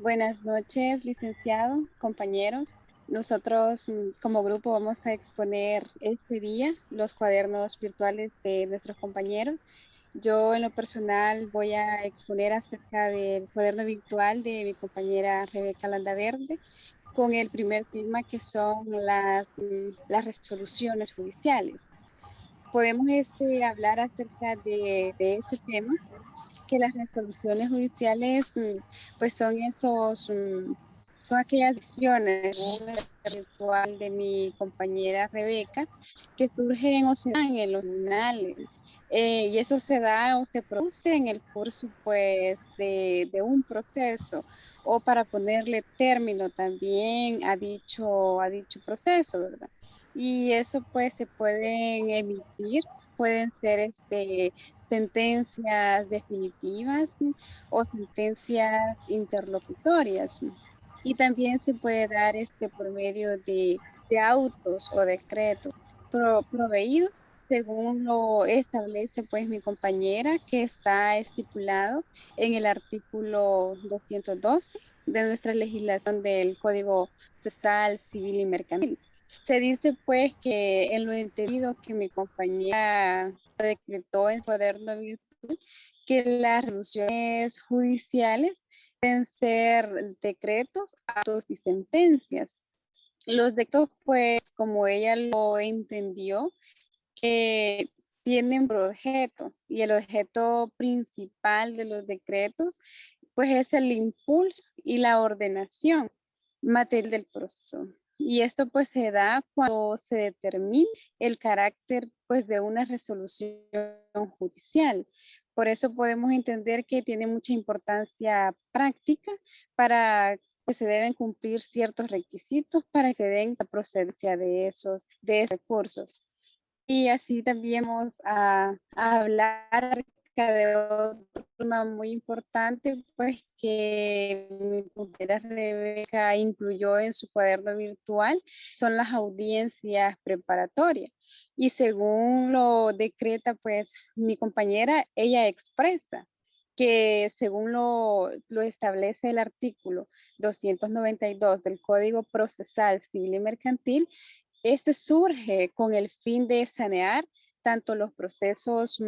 Buenas noches, licenciado, compañeros. Nosotros como grupo vamos a exponer este día los cuadernos virtuales de nuestros compañeros. Yo en lo personal voy a exponer acerca del cuaderno virtual de mi compañera Rebeca Landaverde con el primer tema que son las resoluciones judiciales. Podemos hablar acerca de ese tema, que las resoluciones judiciales, pues son son aquellas decisiones virtual de mi compañera Rebeca que surgen o se dan en los tribunales. Y eso se da o se produce en el curso, pues, de un proceso o para ponerle término también a dicho proceso, ¿verdad? Y eso, pues, se pueden emitir, pueden ser sentencias definitivas, o sentencias interlocutorias. Y también se puede dar por medio de autos o decretos proveídos según lo establece pues mi compañera, que está estipulado en el artículo 212 de nuestra legislación del Código Procesal Civil y Mercantil. Se dice pues que en lo entendido que mi compañera decretó en su cuaderno virtual, que las resoluciones judiciales pueden ser decretos, actos y sentencias. Los decretos, pues, como ella lo entendió, tienen por objeto, y el objeto principal de los decretos, pues, es el impulso y la ordenación material del proceso. Y esto, pues, se da cuando se determina el carácter, pues, de una resolución judicial. Por eso podemos entender que tiene mucha importancia práctica para que se deben cumplir ciertos requisitos para que se den la procedencia de esos recursos. Y así también vamos a hablar acerca de otro tema muy importante, pues que mi compañera Rebeca incluyó en su cuaderno virtual, son las audiencias preparatorias. Y según lo decreta, pues mi compañera, ella expresa que según lo establece el artículo 292 del Código Procesal Civil y Mercantil, este surge con el fin de sanear tanto los procesos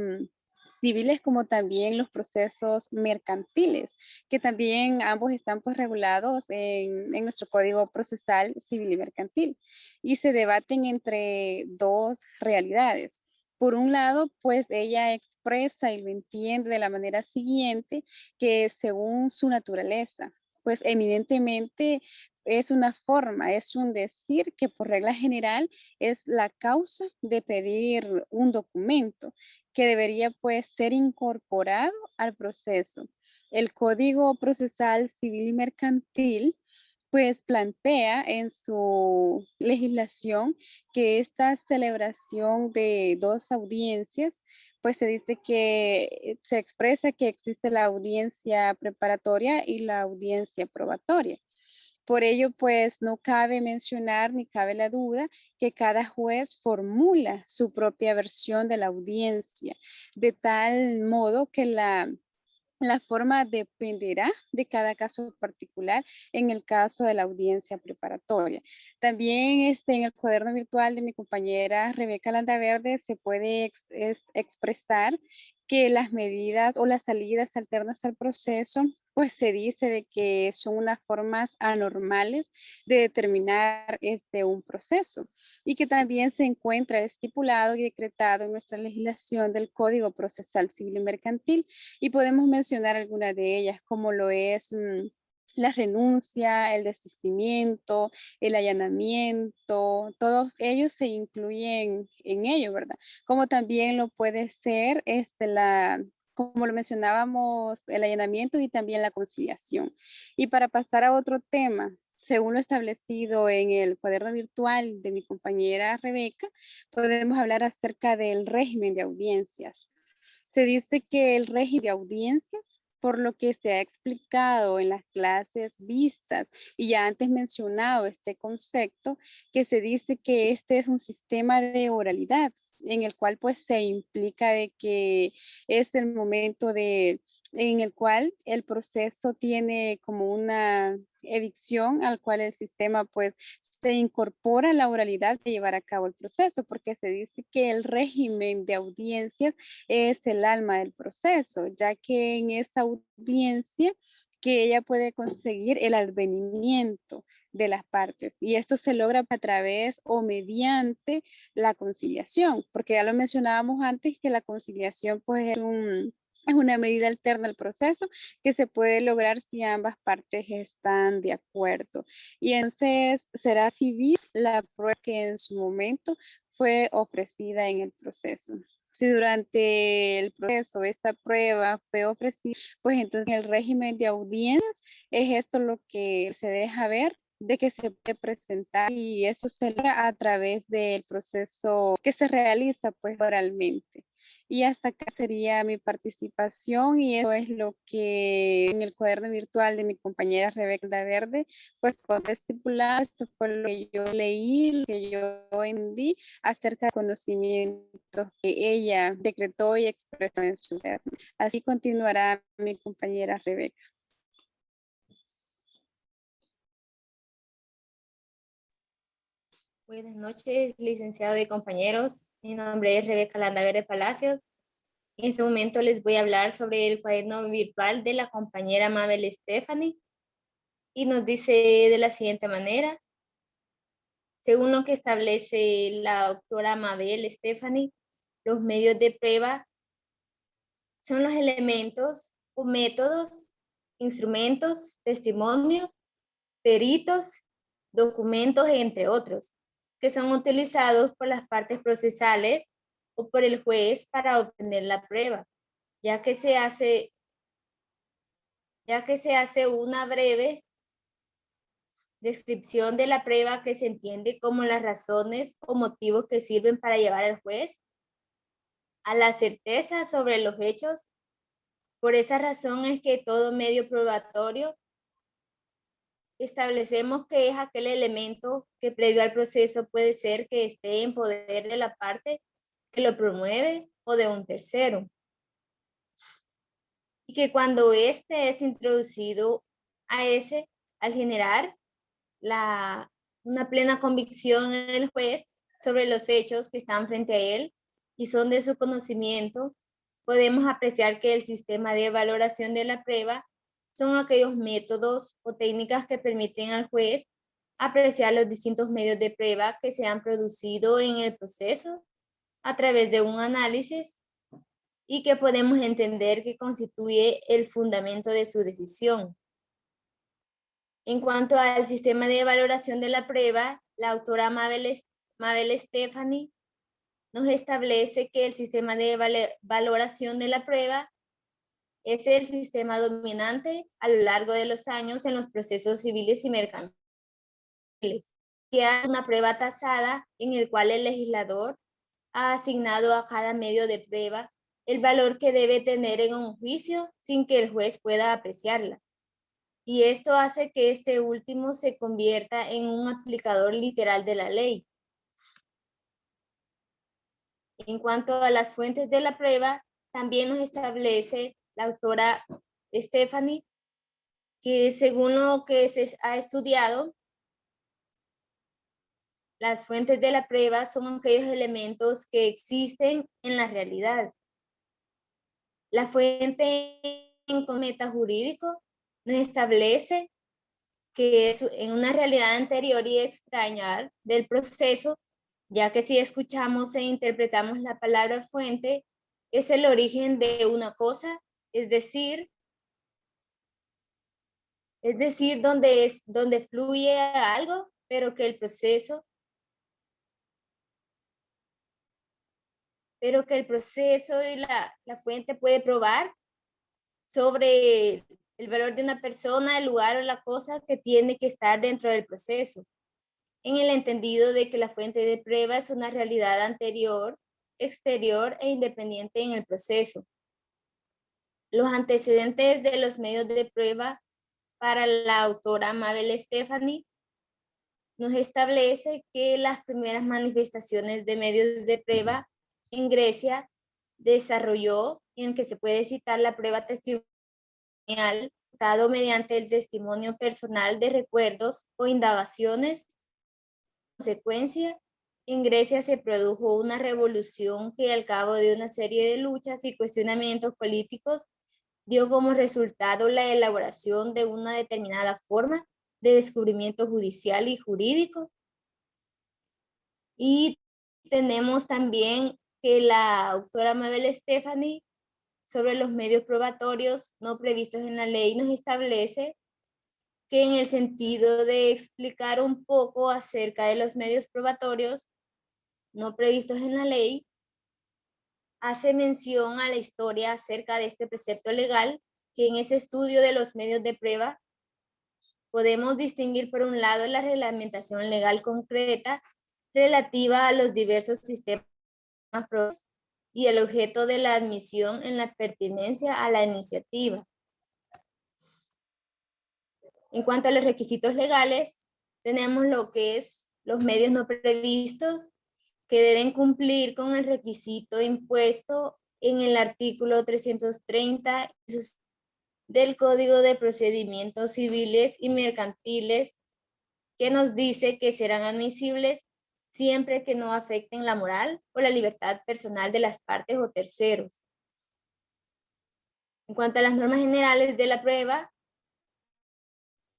civiles como también los procesos mercantiles, que también ambos están pues regulados en nuestro Código Procesal Civil y Mercantil y se debaten entre dos realidades. Por un lado, pues ella expresa y lo entiende de la manera siguiente, que según su naturaleza, pues evidentemente es una forma, es un decir que por regla general es la causa de pedir un documento que debería pues ser incorporado al proceso. El Código Procesal Civil y Mercantil pues plantea en su legislación que esta celebración de dos audiencias, pues se dice que se expresa que existe la audiencia preparatoria y la audiencia probatoria. Por ello, pues no cabe mencionar ni cabe la duda que cada juez formula su propia versión de la audiencia, de tal modo que la forma dependerá de cada caso particular en el caso de la audiencia preparatoria. También en el cuaderno virtual de mi compañera Rebeca Landaverde se puede expresar que las medidas o las salidas alternas al proceso, pues se dice de que son unas formas anormales de determinar un proceso y que también se encuentra estipulado y decretado en nuestra legislación del Código Procesal Civil y Mercantil, y podemos mencionar algunas de ellas, como lo es la renuncia, el desistimiento, el allanamiento, todos ellos se incluyen en ello, ¿verdad? Como también lo puede ser como lo mencionábamos, el allanamiento y también la conciliación. Y para pasar a otro tema, según lo establecido en el cuaderno virtual de mi compañera Rebeca, podemos hablar acerca del régimen de audiencias. Se dice que el régimen de audiencias, por lo que se ha explicado en las clases vistas y ya antes mencionado este concepto, que se dice que este es un sistema de oralidad en el cual pues se implica de que es el momento en el cual el proceso tiene como una evicción al cual el sistema pues se incorpora a la oralidad de llevar a cabo el proceso, porque se dice que el régimen de audiencias es el alma del proceso, ya que en esa audiencia que ella puede conseguir el advenimiento de las partes y esto se logra a través o mediante la conciliación, porque ya lo mencionábamos antes que la conciliación pues es una medida alterna al proceso que se puede lograr si ambas partes están de acuerdo. Y entonces será civil la prueba que en su momento fue ofrecida en el proceso. Si durante el proceso esta prueba fue ofrecida, pues entonces el régimen de audiencias es esto lo que se deja ver de que se puede presentar y eso se logra a través del proceso que se realiza pues oralmente. Y hasta acá sería mi participación y eso es lo que en el cuaderno virtual de mi compañera Rebeca Verde, pues cuando estipulado, esto fue lo que yo leí, lo que yo entendí acerca de conocimientos que ella decretó y expresó en su cuaderno. Así continuará mi compañera Rebeca. Buenas noches, licenciado y compañeros. Mi nombre es Rebeca Landaverde Palacios. En este momento les voy a hablar sobre el cuaderno virtual de la compañera Mabel Stephanie y nos dice de la siguiente manera. Según lo que establece la doctora Mabel Stephanie, los medios de prueba son los elementos o métodos, instrumentos, testimonios, peritos, documentos, entre otros, que son utilizados por las partes procesales o por el juez para obtener la prueba, ya que se hace una breve descripción de la prueba que se entiende como las razones o motivos que sirven para llevar al juez a la certeza sobre los hechos. Por esa razón es que todo medio probatorio establecemos que es aquel elemento que previo al proceso puede ser que esté en poder de la parte que lo promueve o de un tercero. Y que cuando éste es introducido al generar una plena convicción en el juez sobre los hechos que están frente a él y son de su conocimiento, podemos apreciar que el sistema de valoración de la prueba son aquellos métodos o técnicas que permiten al juez apreciar los distintos medios de prueba que se han producido en el proceso a través de un análisis y que podemos entender que constituye el fundamento de su decisión. En cuanto al sistema de valoración de la prueba, la autora Mabel Stephanie nos establece que el sistema de valoración de la prueba es el sistema dominante a lo largo de los años en los procesos civiles y mercantiles, que es una prueba tasada en el cual el legislador ha asignado a cada medio de prueba el valor que debe tener en un juicio sin que el juez pueda apreciarla. Y esto hace que este último se convierta en un aplicador literal de la ley. En cuanto a las fuentes de la prueba, también nos establece la autora Stephanie que según lo que se ha estudiado, las fuentes de la prueba son aquellos elementos que existen en la realidad. La fuente en meta jurídico nos establece que es en una realidad anterior y extraña del proceso, ya que si escuchamos e interpretamos la palabra fuente, es el origen de una cosa, es decir, donde fluye algo, pero que el proceso y la fuente puede probar sobre el valor de una persona, el lugar o la cosa que tiene que estar dentro del proceso, en el entendido de que la fuente de prueba es una realidad anterior, exterior e independiente en el proceso. Los antecedentes de los medios de prueba para la autora Mabel Stephanie nos establece que las primeras manifestaciones de medios de prueba en Grecia desarrolló, en que se puede citar la prueba testimonial dado mediante el testimonio personal de recuerdos o indagaciones. En consecuencia, en Grecia se produjo una revolución que al cabo de una serie de luchas y cuestionamientos políticos dio como resultado la elaboración de una determinada forma de descubrimiento judicial y jurídico. Y tenemos también que la autora Mabel Stephany, sobre los medios probatorios no previstos en la ley, nos establece que en el sentido de explicar un poco acerca de los medios probatorios no previstos en la ley, hace mención a la historia acerca de este precepto legal, que en ese estudio de los medios de prueba podemos distinguir por un lado la reglamentación legal concreta relativa a los diversos sistemas probatorios y el objeto de la admisión en la pertinencia a la iniciativa. En cuanto a los requisitos legales, tenemos lo que es los medios no previstos, que deben cumplir con el requisito impuesto en el artículo 330 del Código de Procedimientos Civiles y Mercantiles, que nos dice que serán admisibles siempre que no afecten la moral o la libertad personal de las partes o terceros. En cuanto a las normas generales de la prueba,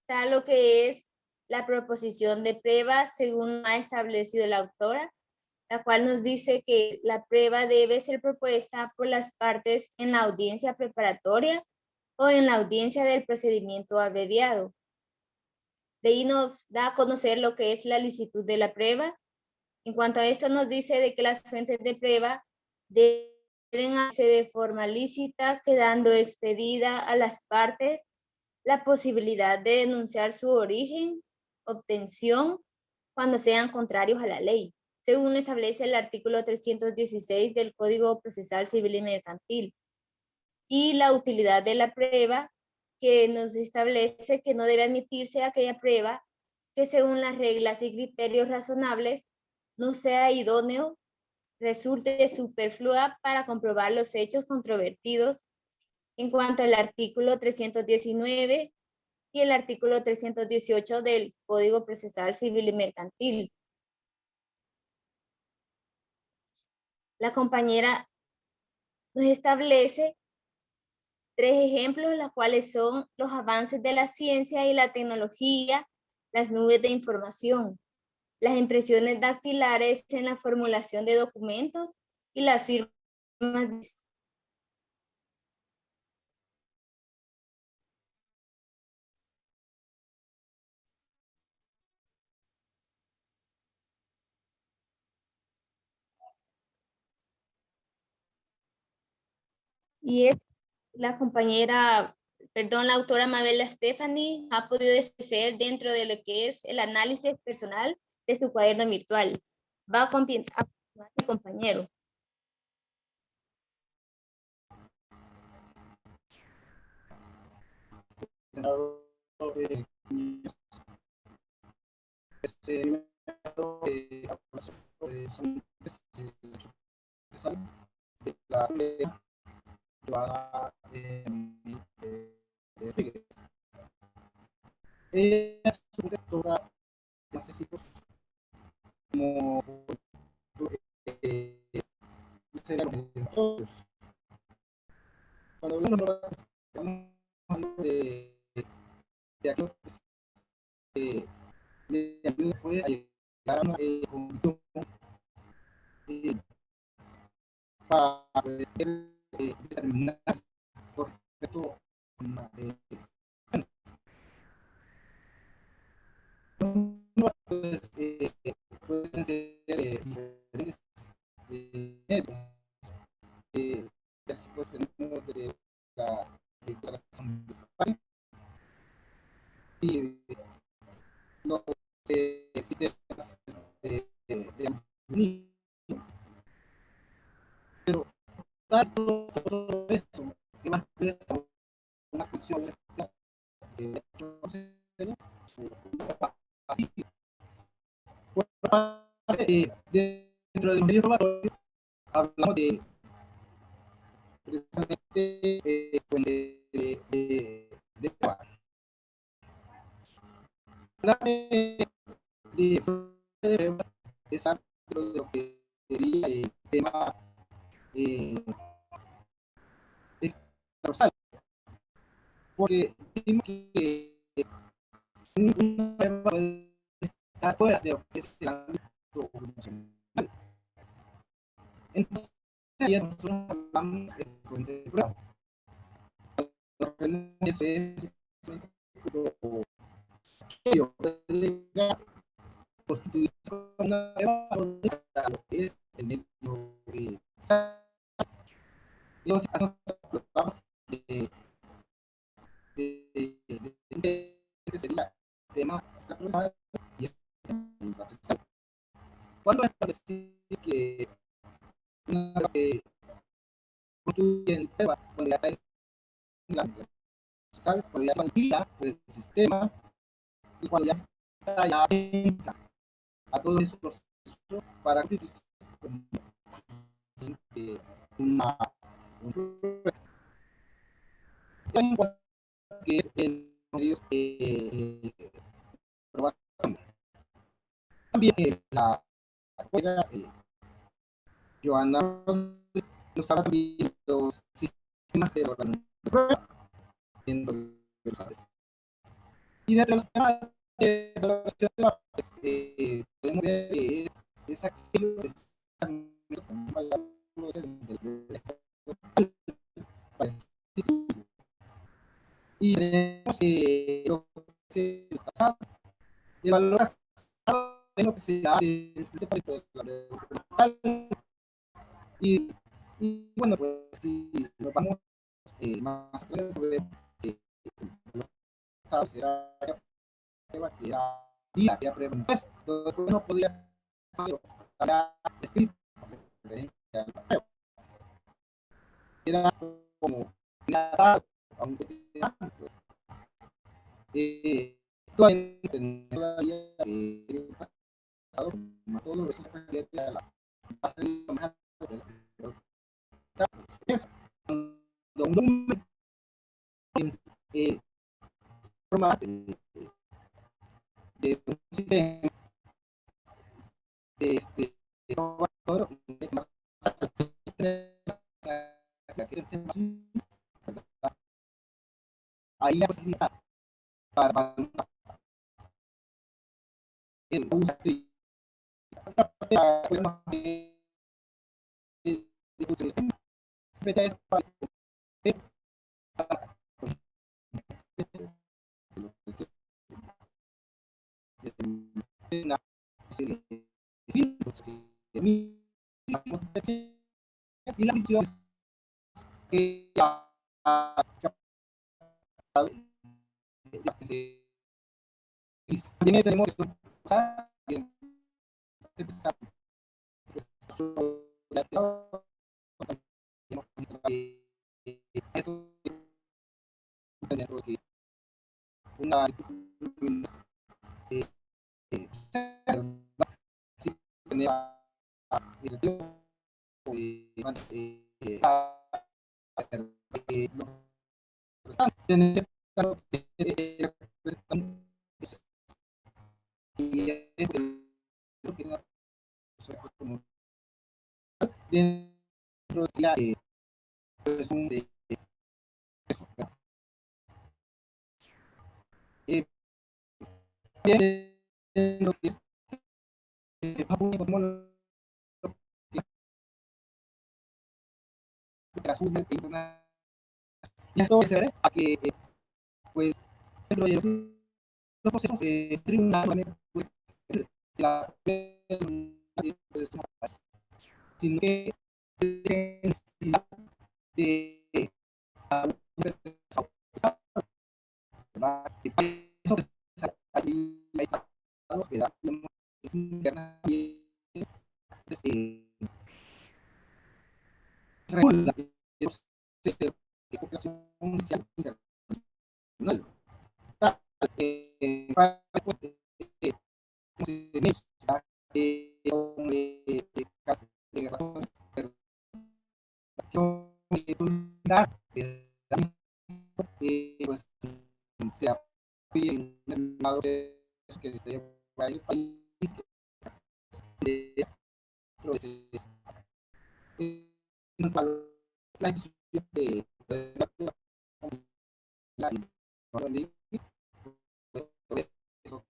está lo que es la proposición de prueba según ha establecido la autora, la cual nos dice que la prueba debe ser propuesta por las partes en la audiencia preparatoria o en la audiencia del procedimiento abreviado. De ahí nos da a conocer lo que es la licitud de la prueba. En cuanto a esto nos dice de que las fuentes de prueba deben hacerse de forma lícita, quedando expedida a las partes la posibilidad de denunciar su origen, obtención, cuando sean contrarios a la ley, según establece el artículo 316 del Código Procesal Civil y Mercantil. Y la utilidad de la prueba, que nos establece que no debe admitirse aquella prueba que según las reglas y criterios razonables no sea idóneo, resulte superflua para comprobar los hechos controvertidos. En cuanto al artículo 319 y el artículo 318 del Código Procesal Civil y Mercantil. La compañera nos establece 3 ejemplos, los cuales son los avances de la ciencia y la tecnología, las nubes de información, las impresiones dactilares en la formulación de documentos y las firmas. Y es la compañera, la autora Mabel Stephany ha podido establecer dentro de lo que es el análisis personal de su cuaderno virtual. Va a continuar mi compañero. Cuando hablamos de acciones de ayuda, puede llegar a una condición para poder determinar por respecto a una pues, pueden ser diferentes métodos. Así pues tenemos de la declaración de campaña y los sistemas de pero todo eso que más presta una función por parte dentro de los medios probatorios hablamos de precisamente de prueba. Hablar de prueba es algo de lo que sería el tema extraorsal, porque decimos que una prueba puede estar fuera de lo que es el ámbito funcional. Entonces, ya nosotros hablamos de fuente de prueba. Eso es aquello que llega constituir una prueba para lo que es el medio entonces, hablamos de sería tema extraprocesal y intraprocesal. ¿Cuándo establecí que una que constituye el prueba cuando ya está en la procesal, cuando ya está valida por el sistema y cuando ya está ya entra a todo ese proceso para constituirse como una prueba. Que es en medios probatorios. También la colega Joana nos habla también de los sistemas de organización de prueba en los sabes. Y de los temas de valoración de prueba, pues, podemos ver que es aquello que y tenemos lo que se pasado, el valor pasado es lo que se da en y, y bueno, pues si nos vamos más claro, el pasado será prueba que era día que prueba entonces no podía ser escrito referente al prueba. Era como nada, aunque pues, actualmente en la vida pasado, todo eso se refiere a la más cuando un número eh, forma de un sistema de ahí la posibilidad para el uso y la misión que ya también tenemos que empezar eso dentro de una tenía el tiempo tener claro que y lo que como dentro de la es un de eso bien lo que es como lo que la sube y esto se ve a que pues dentro de los procesos tribunal pues, la sino que necesidad de eso que allí hay estados que da es interna y regula el proceso de cooperación inicial internacional para después pues un determinado proceso que se lleva en el país, que procesos, la institución de la eso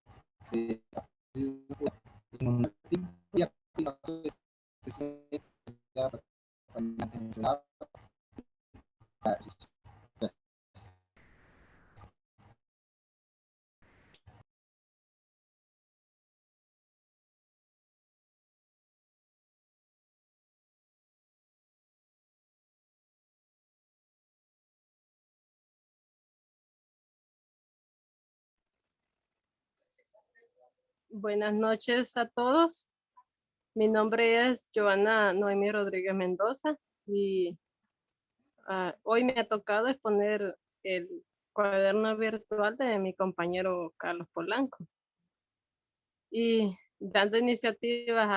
se Buenas noches a todos. Mi nombre es Joana Noemí Rodríguez Mendoza y hoy me ha tocado exponer el cuaderno virtual de mi compañero Carlos Polanco. Y dando iniciativas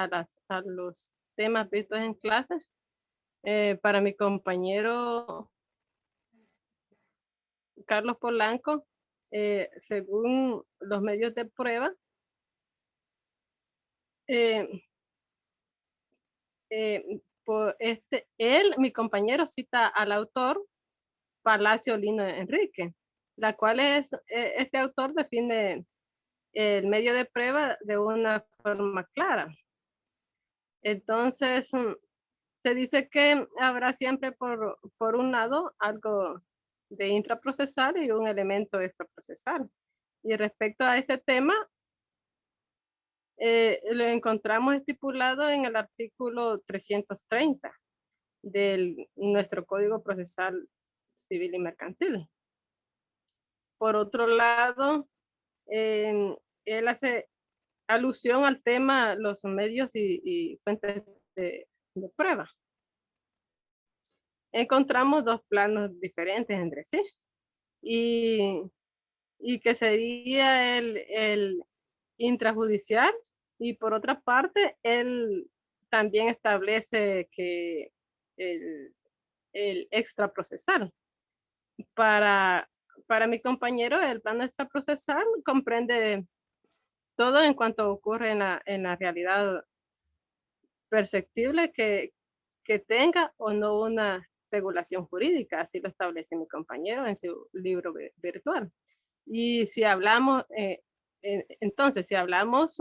a los temas vistos en clases, para mi compañero Carlos Polanco, según los medios de prueba, mi compañero cita al autor Palacio Lino Enrique, la cual este autor define el medio de prueba de una forma clara. Entonces, se dice que habrá siempre por un lado algo de intraprocesal y un elemento extraprocesal. Y respecto a este tema, lo encontramos estipulado en el artículo 330 de nuestro Código Procesal Civil y Mercantil. Por otro lado, él hace alusión al tema los medios y fuentes de prueba. Encontramos dos planos diferentes entre sí y que sería el intrajudicial, y por otra parte él también establece que el extraprocesal. Para mi compañero, el plano extraprocesal comprende todo en cuanto ocurre en la realidad perceptible que tenga o no una regulación jurídica, así lo establece mi compañero en su libro virtual. Y si hablamos, entonces, si hablamos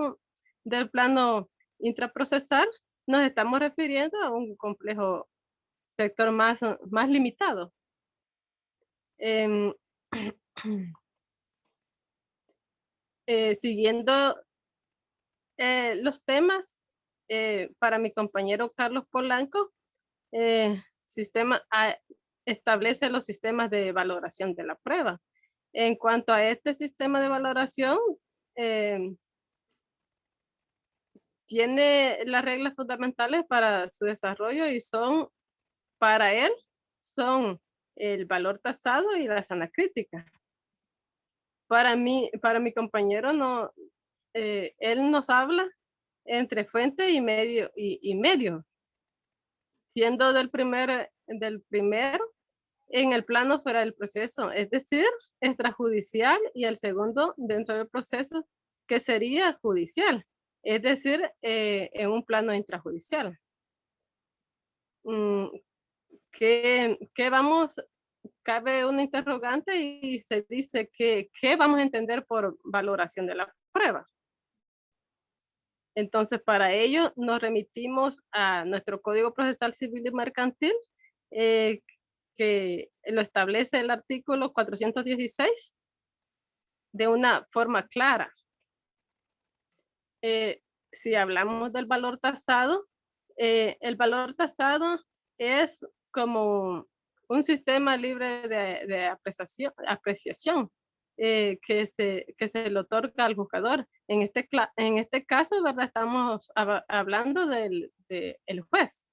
del plano intraprocesal, nos estamos refiriendo a un complejo sector más limitado. Siguiendo los temas, para mi compañero Carlos Polanco, establece los sistemas de valoración de la prueba. En cuanto a este sistema de valoración, tiene las reglas fundamentales para su desarrollo y para él, son el valor tasado y la sana crítica. Para mi compañero, no, él nos habla entre fuente y medio, siendo del primero en el plano fuera del proceso, es decir, extrajudicial, y el segundo dentro del proceso, que sería judicial, es decir, en un plano intrajudicial. Cabe una interrogante y se dice que ¿qué vamos a entender por valoración de la prueba? Entonces, para ello nos remitimos a nuestro Código Procesal Civil y Mercantil, que lo establece el artículo 416 de una forma clara. Si hablamos del valor tasado, el valor tasado es como un sistema libre de apreciación que se le otorga al juzgador. En este caso, ¿verdad? Estamos hablando del juez.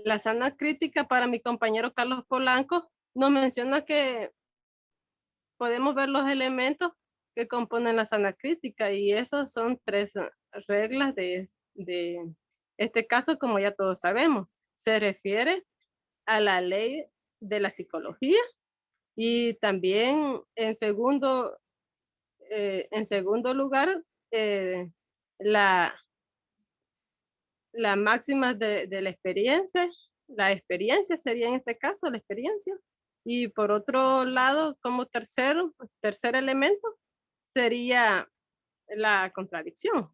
La sana crítica para mi compañero Carlos Polanco nos menciona que podemos ver los elementos que componen la sana crítica, y esos son 3 reglas de este caso, como ya todos sabemos. Se refiere a la ley de la psicología, Y también en segundo lugar, la máxima de la experiencia sería en este caso la experiencia. Y por otro lado, como tercer elemento, sería la contradicción.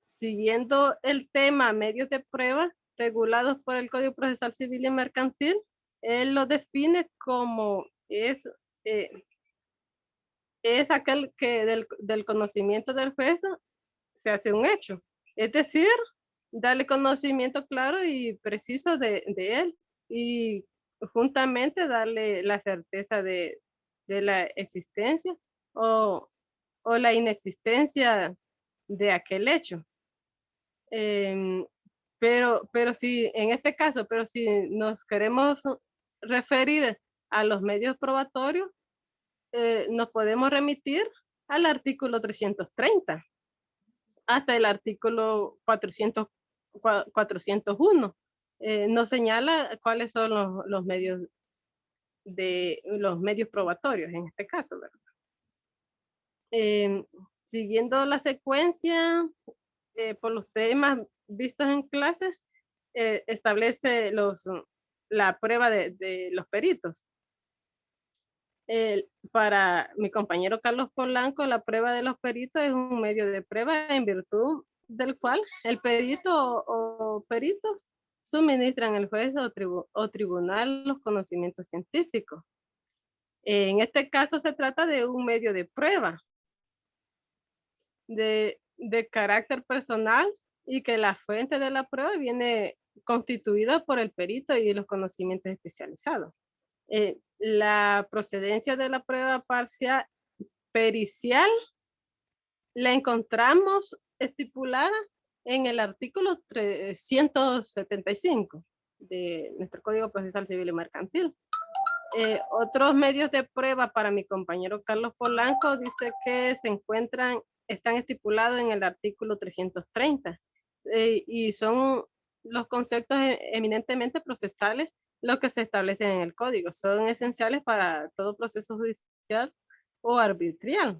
Siguiendo el tema medios de prueba regulados por el Código Procesal Civil y Mercantil, él lo define como es aquel que del conocimiento del juez se hace un hecho. Es decir, darle conocimiento claro y preciso de él y juntamente darle la certeza de la existencia o la inexistencia de aquel hecho. Pero si en este caso, pero si nos queremos referir a los medios probatorios, nos podemos remitir al artículo 330 hasta el artículo 401. Nos señala cuáles son los medios probatorios en este caso, ¿verdad? Siguiendo la secuencia por los temas vistos en clases, establece la prueba de los peritos. Para mi compañero Carlos Polanco, la prueba de los peritos es un medio de prueba en virtud del cual el perito o peritos suministran al juez o tribunal los conocimientos científicos. En este caso se trata de un medio de prueba de carácter personal y que la fuente de la prueba viene constituida por el perito y los conocimientos especializados. La procedencia de la prueba parcial pericial la encontramos estipulada en el artículo 375 de nuestro Código Procesal Civil y Mercantil. Otros medios de prueba para mi compañero Carlos Polanco dice que están estipulados en el artículo 330 y son los conceptos eminentemente procesales los que se establecen en el código. Son esenciales para todo proceso judicial o arbitral.